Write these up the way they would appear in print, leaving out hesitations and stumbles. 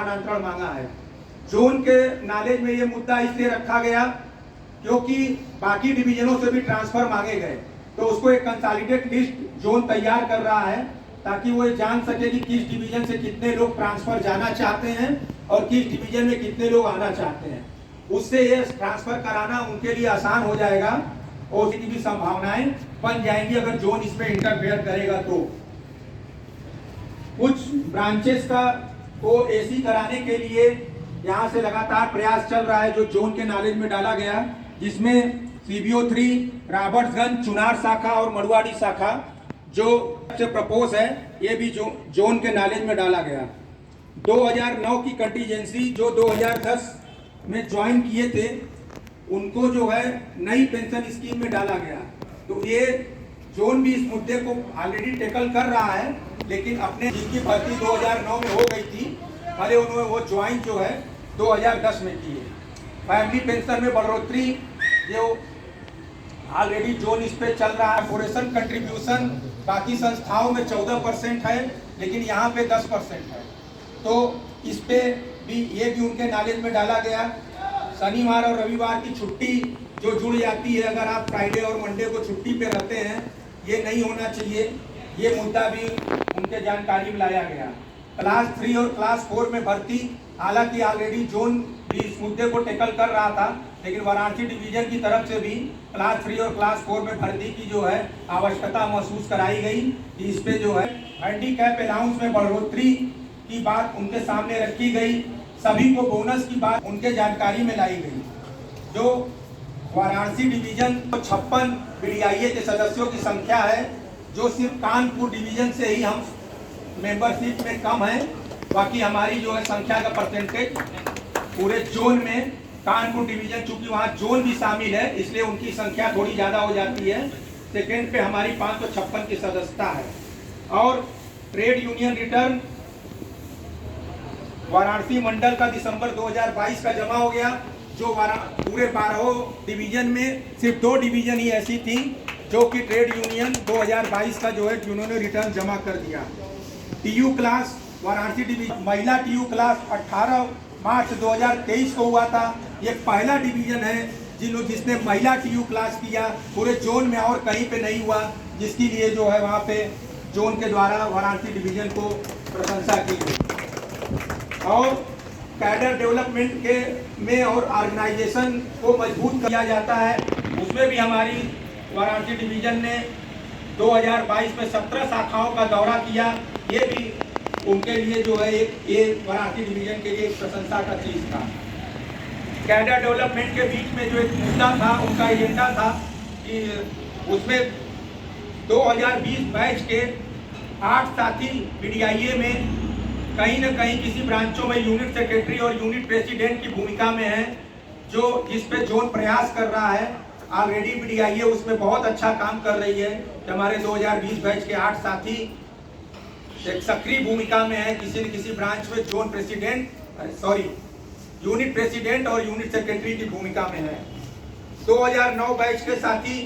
स्थानांतरण मांगा है। जोन के नॉलेज में ये मुद्दा इसलिए रखा गया क्योंकि बाकी डिवीजनों से भी ट्रांसफर मांगे गए, तो उसको एक कंसोलिडेट लिस्ट जोन तैयार कर रहा है ताकि वो जान सके कि किस डिवीजन से कितने लोग ट्रांसफर जाना चाहते हैं और किस डिवीजन में कितने लोग आना चाहते हैं। उससे ये ट्रांसफर कराना उनके लिए आसान हो जाएगा और इसकी भी संभावनाएं बन जाएंगी अगर जोन इसमें इंटरफेयर करेगा। तो कुछ ब्रांचेस का को एसी कराने के लिए यहाँ से लगातार प्रयास चल रहा है जो जोन के नॉलेज में डाला गया, जिसमें CBO3, रॉबर्ट्सगंज, चुनार शाखा और मड़ुआड़ी शाखा जो से प्रपोज है ये भी जोन के नॉलेज में डाला गया। 2009 की कंटीजेंसी जो 2010 में ज्वाइन किए थे उनको जो है नई पेंशन स्कीम में डाला गया। तो ये जोन भी इस मुद्दे को ऑलरेडी टैकल कर रहा है, लेकिन अपने जिनकी भर्ती 2009 में हो गई थी भले उन्होंने वो ज्वाइन जो है 2010 में की है। फैमिली पेंशन में बढ़ोतरी जो ऑलरेडी जोन इस पे चल रहा है। कॉर्पोरेशन कंट्रीब्यूशन बाकी संस्थाओं में 14% है, लेकिन यहाँ पे 10% है, तो इस पे भी ये भी उनके नॉलेज में डाला गया। शनिवार और रविवार की छुट्टी जो जुड़ जाती है, अगर आप फ्राइडे और मंडे को छुट्टी पे रहते हैं, ये नहीं होना चाहिए। ये मुद्दा भी उनके जानकारी में लाया गया। क्लास 3 और क्लास 4 में भर्ती, हालांकि ऑलरेडी जोन भी इस मुद्दे को टैकल कर रहा था, लेकिन वाराणसी डिवीजन की तरफ से भी क्लास 3 और क्लास 4 में भर्ती की जो है आवश्यकता महसूस कराई गई कि इस पे जो है हैंडीकैप अलाउंस में बढ़ोतरी की बात उनके सामने रखी गई। सभी को बोनस की बात उनके जानकारी में लाई गई। जो वाराणसी डिवीजन 56 BDIA के सदस्यों की संख्या है, जो सिर्फ कानपुर डिवीजन से ही हम मेंबरशिप में कम है, बाकी हमारी जो है संख्या का परसेंटेज पूरे जोन में कानपुर डिवीजन, चूंकि वहाँ जोन भी शामिल है इसलिए उनकी संख्या थोड़ी ज़्यादा हो जाती है। सेकेंड पे हमारी 556 की सदस्यता है। और ट्रेड यूनियन रिटर्न वाराणसी मंडल का दिसंबर 2022 का जमा हो गया। जो पूरे 12 डिवीजन में सिर्फ 2 डिवीजन ही ऐसी थी जो कि ट्रेड यूनियन 2022 का जो है उन्होंने रिटर्न जमा कर दिया। TU क्लास वाराणसी डिवीजन महिला TU क्लास 18 मार्च 2023 को हुआ था। ये पहला डिवीजन है जिसने महिला TU क्लास किया, पूरे जोन में और कहीं पे नहीं हुआ, जिसके लिए जो है वहाँ पे जोन के द्वारा वाराणसी डिवीजन को प्रशंसा की गई। और कैडर डेवलपमेंट के में और ऑर्गेनाइजेशन को मजबूत किया जाता है, उसमें भी हमारी वाराणसी डिवीजन ने 2022 में 17 शाखाओं का दौरा किया। ये भी उनके लिए जो है ये वाराणसी डिवीजन के लिए एक प्रशंसा का चीज़ था। कैडर डेवलपमेंट के बीच में जो एक मुद्दा था, उनका एजेंडा था कि उसमें 2020 बैच के 8 साथी BDIA में कहीं न कहीं किसी ब्रांचों में यूनिट सेक्रेटरी और यूनिट प्रेसिडेंट की भूमिका में है, जो जिस पे जोन प्रयास कर रहा है। ऑलरेडी BDIA उसमें बहुत अच्छा काम कर रही है। हमारे 2020 बैच के 8 साथी एक सक्रिय भूमिका में है, किसी न किसी ब्रांच में जोन यूनिट प्रेसिडेंट और यूनिट सेक्रेटरी की भूमिका में है। 2009 बैच के साथी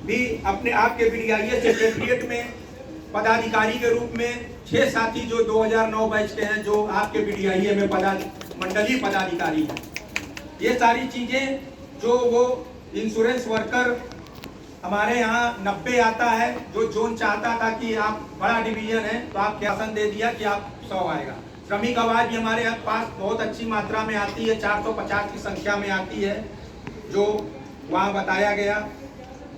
भी अपने आप के BDIA सेक्रेटरिएट में पदाधिकारी के रूप में 6 साथी जो 2009 बैच के हैं, जो आपके BDIA में मंडलीय पदाधिकारी हैं। ये सारी चीज़ें जो वो इंश्योरेंस वर्कर हमारे यहाँ 90 आता है, जो जोन चाहता था कि आप बड़ा डिवीजन है तो आप क्या दे दिया कि आप 100 आएगा। श्रमिक आवाज भी हमारे यहाँ पास बहुत अच्छी मात्रा में आती है, 450 की संख्या में आती है, जो वहाँ बताया गया।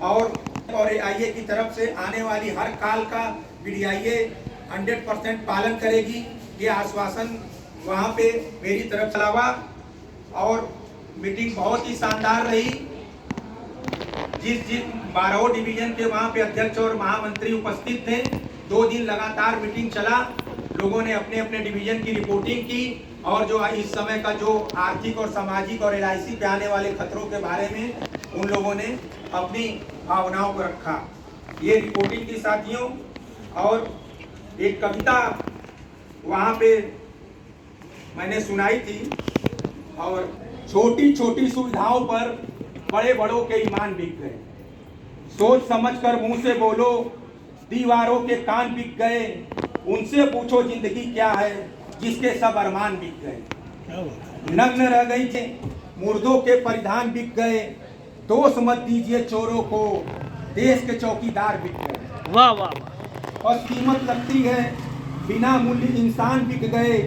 और AIA की तरफ से आने वाली हर काल का BDIA 100% पालन करेगी, ये आश्वासन वहाँ पे मेरी तरफ से अलावा। और मीटिंग बहुत ही शानदार रही। जिस 12 डिवीजन के वहाँ पे अध्यक्ष और महामंत्री उपस्थित थे, 2 दिन लगातार मीटिंग चला। लोगों ने अपने अपने डिवीजन की रिपोर्टिंग की और जो इस समय का जो आर्थिक और सामाजिक और LIC पे आने वाले खतरों के बारे में उन लोगों ने अपनी भावनाओं को रखा। ये रिपोर्टिंग की साथियों। और एक कविता वहाँ पे मैंने सुनाई थी, और छोटी छोटी सुविधाओं पर बड़े बड़ों के ईमान बिक गए। सोच समझकर मुंह से बोलो, दीवारों के कान बिक गए। उनसे पूछो जिंदगी क्या है, जिसके सब अरमान बिक गए। नग्न रह गई थी, मुर्दों के परिधान बिक गए। दोष मत दीजिए चोरों को, देश के चौकीदार बिक गए। वाह वाह वाह। और कीमत लगती है, बिना मूल्य इंसान बिक गए,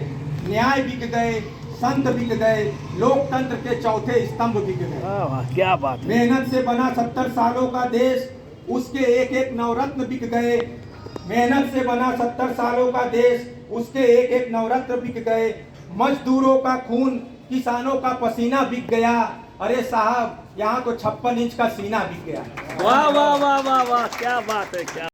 न्याय बिक गए, संत बिक गए, लोकतंत्र के चौथे स्तंभ बिक गए। वाह वाह, क्या बात है। मेहनत से बना 70 सालों का देश, उसके एक एक नवरत्न बिक गए। मेहनत से बना 70 सालों का देश, उसके एक एक नवरत्न बिक गए। मजदूरों का खून, किसानों का पसीना बिक गया। अरे साहब, यहाँ तो 56 इंच का सीना बिक गया। वाह वाह वाह वाह वाह, क्या बात है, क्या